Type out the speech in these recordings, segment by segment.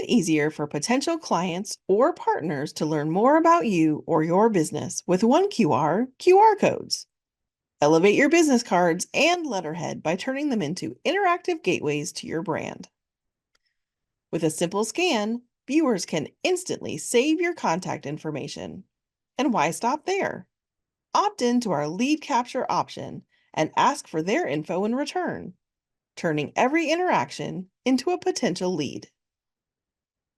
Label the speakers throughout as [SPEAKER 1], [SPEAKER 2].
[SPEAKER 1] it easier for potential clients or partners to learn more about you or your business with one QR codes. Elevate your business cards and letterhead by turning them into interactive gateways to your brand. With a simple scan, viewers can instantly save your contact information. And why stop there? Opt into our lead capture option and ask for their info in return, turning every interaction into a potential lead.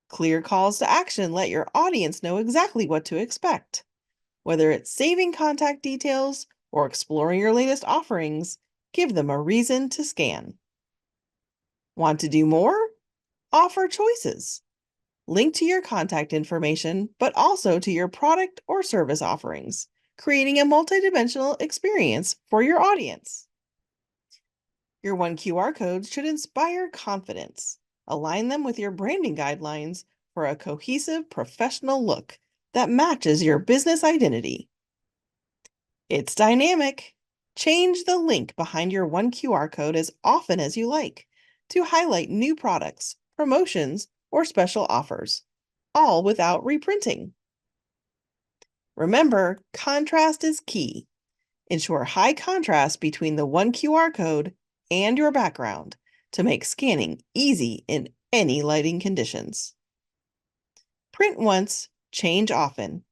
[SPEAKER 1] Clear calls to action let your audience know exactly what to expect. Whether it's saving contact details or exploring your latest offerings, give them a reason to scan. Want to do more? Offer choices. Link to your contact information, but also to your product or service offerings, creating a multidimensional experience for your audience. Your one QR code should inspire confidence. Align them with your branding guidelines for a cohesive, professional look that matches your business identity. It's dynamic. Change the link behind your one QR code as often as you like to highlight new products, promotions, or special offers, all without reprinting. Remember, contrast is key. Ensure high contrast between the one QR code and your background to make scanning easy in any lighting conditions. Print once, change often.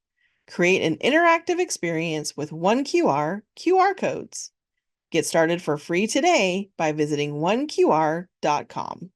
[SPEAKER 1] Create an interactive experience with one QR codes. Get started for free today by visiting oneqr.com.